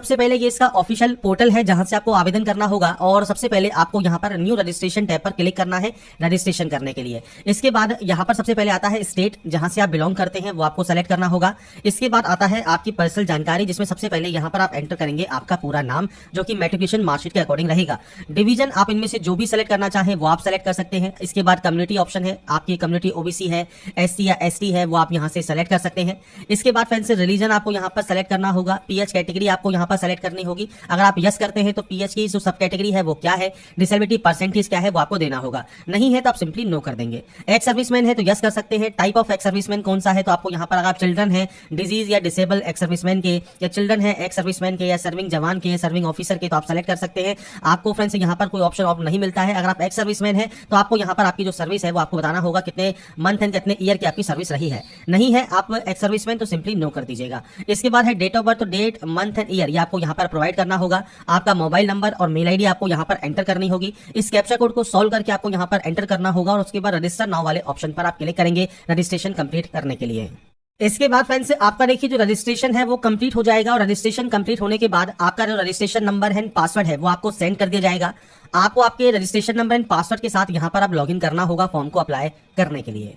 सबसे पहले ये इसका ऑफिशियल पोर्टल है जहां से आपको आवेदन करना होगा और सबसे पहले आपको यहां पर न्यू रजिस्ट्रेशन टैब पर क्लिक करना है रजिस्ट्रेशन करने के लिए। इसके बाद यहां पर सबसे पहले आता है स्टेट जहां से आप बिलोंग करते हैं वो आपको सेलेक्ट करना होगा। इसके बाद आता है आपकी पर्सनल जानकारी जिसमें सबसे पहले यहां पर आप एंटर करेंगे आपका पूरा नाम जो कि मैट्रिकुलेशन मार्कशीट के अकॉर्डिंग रहेगा। डिवीजन आप इनमें से जो भी सेलेक्ट करना चाहें वो आप सेलेक्ट कर सकते हैं। इसके बाद कम्युनिटी ऑप्शन है, आपकी कम्युनिटी ओबीसी है, एससी या एसटी है वो आप यहां से सेलेक्ट कर सकते हैं। इसके बाद फ्रेंड्स रिलीजन आपको यहां पर सेलेक्ट करना होगा। पीएच कैटेगरी आपको यहां पर सेलेक्ट करनी होगी। अगर आप यस करते हैं तो पीएच की जो सब कैटेगरी है वो क्या है, डिसेबिलिटी परसेंटेज क्या है वो आपको देना होगा। नहीं है तो आप सिंपली नो कर देंगे। एक्स सर्विसमैन है तो यस कर सकते हैं। टाइप ऑफ एक्स सर्विसमैन कौन सा है तो आपको यहां पर अगर आप चिल्ड्रन है, डिजीज या डिसेबल एक्स सर्विसमैन के, या चिल्ड्रन है एक्स सर्विसमैन के, या सर्विंग जवान के, सर्विंग ऑफिसर के, तो आप सेलेक्ट कर सकते हैं। आपको फ्रेंड्स यहां पर कोई ऑप्शन ऑफ नहीं मिलता है। अगर आप एक्स सर्विसमैन है तो आपको यहां पर आपकी जो सर्विस है वो आपको बताना होगा कितने मंथ एंड कितने ईयर की आपकी सर्विस रही है। नहीं है आप एक्स सर्विसमैन तो सिंपली नो कर दीजिएगा। इसके बाद है डेट ऑफ बर्थ, तो डेट, मंथ एंड ईयर ये आपको यहां पर प्रोवाइड करना होगा। आपका मोबाइल नंबर और मेल आईडी आपको यहां पर एंटर करनी होगी। इस कैप्चा कोड को सॉल्व करके आपको यहां पर एंटर करना होगा और उसके बाद रजिस्टर नाउ वाले ऑप्शन पर आप क्लिक करेंगे रजिस्ट्रेशन कंप्लीट करने के लिए। इसके बाद फ्रेंड्स आपका देखिए जो रजिस्ट्रेशन है वो कंप्लीट हो जाएगा और रजिस्ट्रेशन कंप्लीट होने के बाद आपका जो रजिस्ट्रेशन नंबर है पासवर्ड है वो आपको सेंड कर दिया जाएगा। आपको आपके रजिस्ट्रेशन नंबर एंड पासवर्ड के साथ यहां पर आप लॉगिन करना होगा फॉर्म को अप्लाई करने के लिए।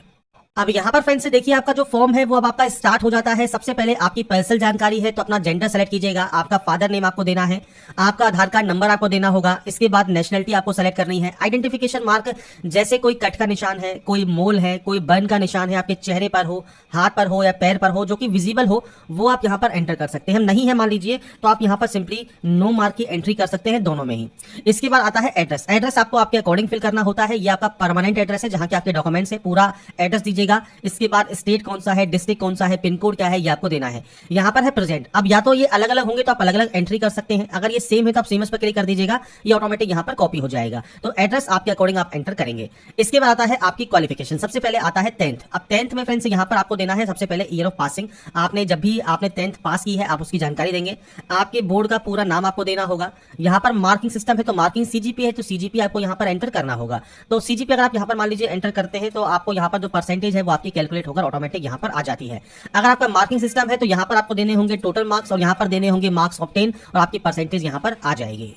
अब यहाँ पर फ्रेंड्स देखिए आपका जो फॉर्म है वो अब आपका स्टार्ट हो जाता है। सबसे पहले आपकी पर्सनल जानकारी है तो अपना जेंडर सेलेक्ट कीजिएगा। आपका फादर नेम आपको देना है, आपका आधार कार्ड नंबर आपको देना होगा। इसके बाद नेशनलिटी आपको सेलेक्ट करनी है। आइडेंटिफिकेशन मार्क जैसे कोई कट का निशान है, कोई मोल है, कोई बर्न का निशान है आपके चेहरे पर हो, हाथ पर हो या पैर पर हो जो कि विजिबल हो वो आप यहाँ पर एंटर कर सकते हैं। नहीं है मान लीजिए तो आप यहाँ पर सिंपली नो मार्क की एंट्री कर सकते हैं दोनों में ही। इसके बाद आता है एड्रेस। एड्रेस आपको आपके अकॉर्डिंग फिल करना होता है। ये आपका परमानेंट एड्रेस है जहां के आपके डॉक्यूमेंट्स है, पूरा एड्रेस दीजिएगा। इसके बाद स्टेट कौन सा है, डिस्ट्रिक्ट कौन सा है, पिन कोड क्या है ये आपको देना है। यहाँ पर है प्रेजेंट। अब या तो ये अलग अलग होंगे तो आप अलग अलग एंट्री कर सकते हैं। अगर ये सेम है तो आप सेम पर क्लिक कर दीजिएगा, ये ऑटोमेटिक यहाँ पर कॉपी हो जाएगा। तो एड्रेस आपके अकॉर्डिंग आप एंटर करेंगे। इसके बाद आता है आपकी क्वालिफिकेशन। सबसे पहले आता है 10th। अब 10th में फ्रेंड्स यहाँ पर आपको देना है सबसे पहले ईयर ऑफ पासिंग। आपने जब भी आपने 10th पास की है आप उसकी जानकारी देंगे। आपके बोर्ड का पूरा नाम आपको देना होगा। यहाँ पर मार्किंग सिस्टम है तो मार्किंग सीजीपी है तो सीजीपी आपको यहाँ पर एंटर करना होगा। तो सीजीपी अगर आप यहाँ पर मान लीजिए एंटर करते हैं तो आपको यहाँ पर जो परसेंटेज है वो आपकी कैलकुलेट होकर ऑटोमेटिक यहाँ पर आ जाती है। अगर आपका मार्किंग सिस्टम है तो यहां पर आपको देने होंगे टोटल मार्क्स और यहां पर देने होंगे मार्क्स ऑब्टेन और आपकी परसेंटेज यहां पर आ जाएगी।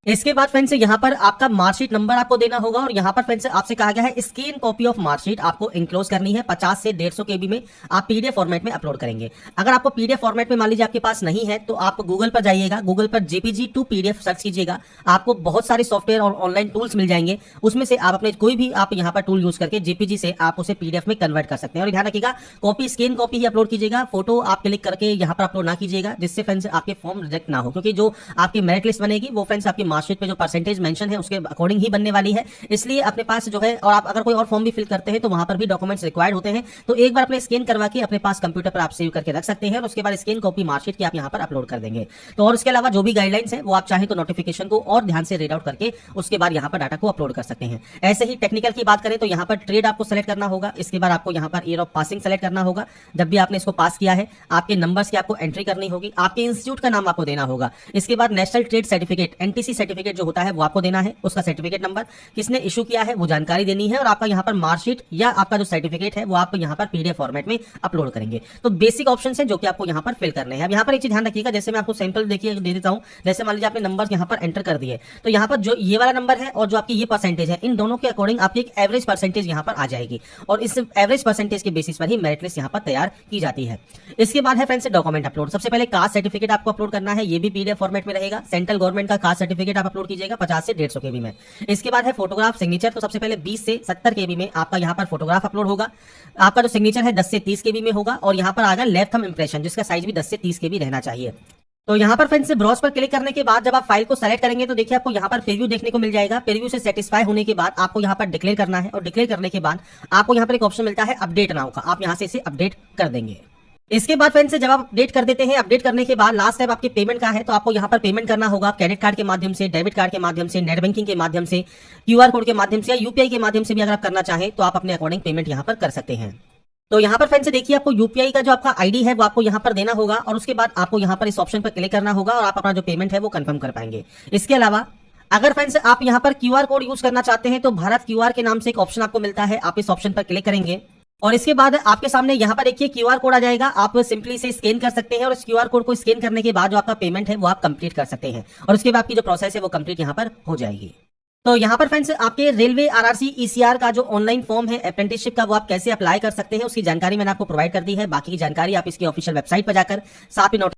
इसके बाद फ्रेंड्स यहाँ पर आपका मार्कशीट नंबर आपको देना होगा और यहाँ पर फ्रेंड्स आपसे कहा गया है स्कैन कॉपी ऑफ मार्कशीट आपको इंक्लोज करनी है। 50 से 150 केबी में आप पीडीएफ फॉर्मेट में अपलोड करेंगे। अगर आपको पीडीएफ फॉर्मेट में मान लीजिए आपके पास नहीं है तो आप गूगल पर जाइएगा, गूगल पर जेपीजी टू पीडीएफ सर्च कीजिएगा। आपको बहुत सारे सॉफ्टवेयर और ऑनलाइन टूल्स मिल जाएंगे, उसमें से आप अपने कोई भी आप यहाँ पर टूल यूज करके जेपीजी से आप उसे पीडीएफ में कन्वर्ट कर सकते हैं। और ध्यान रखिएगा कॉपी स्कैन कॉपी ही अपलोड कीजिएगा, फोटो आप क्लिक करके यहाँ पर अपलोड ना कीजिएगा जिससे फ्रेंड्स आपके फॉर्म रिजेक्ट ना हो, क्योंकि जो आपकी मेरिट लिस्ट बनेगी वो फ्रेंड्स आपकी मार्कशीट पे जो परसेंटेज मेंशन है उसके अकॉर्डिंग ही बनने वाली है। इसलिए अपने पास जो है, और आप अगर कोई और फॉर्म भी फिल करते हैं तो वहां पर भी डॉक्यूमेंट्स रिक्वायर्ड होते हैं, तो एक बार अपने स्कैन करवा के अपने पास कंप्यूटर पर आप सेव करके रख सकते हैं और उसके बाद स्कैन कॉपी मार्कशीट की आप यहां पर अपलोड कर देंगे। तो और उसके अलावा जो भी गाइडलाइंस है वो आप चाहे तो नोटिफिकेशन को और ध्यान से रीड आउट करके उसके बाद यहां पर डाटा को अपलोड कर सकते हैं। ऐसे ही टेक्निकल की बात करें तो यहां पर ट्रेड आपको सेलेक्ट करना होगा। इसके बाद आपको यहां per year of passing select करना होगा। जब भी आपने इसको पास किया है आपके नंबर्स की आपको एंट्री करनी होगी, आपके इंस्टीट्यूट का नाम आपको देना होगा। इसके बाद national trade certificate NTC certificate जो होता है वो आपको देना है, उसका सर्टिफिकेट नंबर, किसने इशू किया है वो जानकारी देनी है और आपका यहाँ पर मार्कशीट या आपका जो सर्टिफिकेट है वो आप यहाँ पर पीडीएफ फॉर्मेट में अपलोड करेंगे। तो बेसिक ऑप्शंस हैं जो कि आपको यहाँ पर फिल करने हैं। अब यहाँ पर एक चीज ध्यान रखिएगा, जैसे मैं आपको सैंपल देखिए दे देता हूँ। जैसे मान लीजिए आपने नंबर यहाँ पर एंटर कर दिए तो यहाँ पर जो ये वाला नंबर है और जो आपकी ये परसेंटेज है इन दोनों के अकॉर्डिंग आपकी एक एवरेज परसेंटेज यहाँ पर आ जाएगी और इस एवरेज परसेंटेज के बेसिस पर ही मेरिट लिस्ट यहाँ पर तैयार की जाती है। इसके बाद है फ्रेंड्स डॉक्यूमेंट अपलोड। सबसे पहले कास्ट सर्टिफिकेट आपको अपलोड करना है, ये भी पीडीएफ फॉर्मेट में रहेगा। सेंट्रल गवर्नमेंट का कास्ट सर्टिफिकेट आप अपलोड कीजिएगा 50 से 150 केबी में। इसके बाद है फोटोग्राफ सिग्नेचर, तो सबसे पहले 20 से 70 केबी में आपका यहाँ पर फोटोग्राफ अपलोड होगा। आपका जो सिग्नेचर है 10 से 30 केबी में होगा और यहाँ पर आएगा लेफ्ट थंब इंप्रेशन जिसका साइज भी 10 से 30 केबी रहना चाहिए। तो यहाँ पर फ्रेंड्स ब्राउज पर क्लिक करने के बाद जब आप फाइल को सेलेक्ट करेंगे तो देखिए आपको यहाँ पर प्रीव्यू देखने को मिल जाएगा। प्रीव्यू से सेटिस्फाई होने के बाद आपको यहाँ पर डिक्लेयर करना है और डिक्लेयर करने के बाद आपको यहाँ पर एक ऑप्शन मिलता है अपडेट नाउ का, आप यहाँ से इसे अपडेट कर देंगे। इसके बाद फ्रेंड्स जब आप अपडेट कर देते हैं, अपडेट करने के बाद लास्ट टाइम आपकी पेमेंट का है तो आपको यहाँ पर पेमेंट करना होगा क्रेडिट कार्ड के माध्यम से, डेबिट कार्ड के माध्यम से, नेट बैंकिंग के माध्यम से, क्यूआर कोड के माध्यम से या यूपीआई के माध्यम से भी अगर आप करना चाहें तो आप अपने अकॉर्डिंग पेमेंट यहाँ पर कर सकते हैं। तो यहाँ पर फ्रेंड्स देखिए आपको यूपीआई का जो आपका आईडी है वो आपको यहाँ पर देना होगा और उसके बाद आपको यहाँ पर इस ऑप्शन पर क्लिक करना होगा और आप अपना जो पेमेंट है वो कंफर्म कर पाएंगे। इसके अलावा अगर फ्रेंड्स आप यहाँ पर क्यूआर कोड यूज करना चाहते हैं तो भारत क्यूआर के नाम से एक ऑप्शन आपको मिलता है, आप इस ऑप्शन पर क्लिक करेंगे और इसके बाद आपके सामने यहाँ पर देखिए क्यूआर कोड आ जाएगा, आप सिंपली इसे स्कैन कर सकते हैं और इस क्यूआर कोड को स्कैन करने के बाद जो आपका पेमेंट है वो आप कंप्लीट कर सकते हैं और उसके बाद आपकी जो प्रोसेस है वो कंप्लीट यहाँ पर हो जाएगी। तो यहाँ पर फ्रेंड्स आपके रेलवे आरआरसी ईसीआर का जो ऑनलाइन फॉर्म है अप्रेंटिसशिप का वो आप कैसे अप्लाई कर सकते हैं उसकी जानकारी मैंने आपको प्रोवाइड कर दी है। बाकी की जानकारी आप इसकी ऑफिशियल वेबसाइट पर जाकर साथ में नोट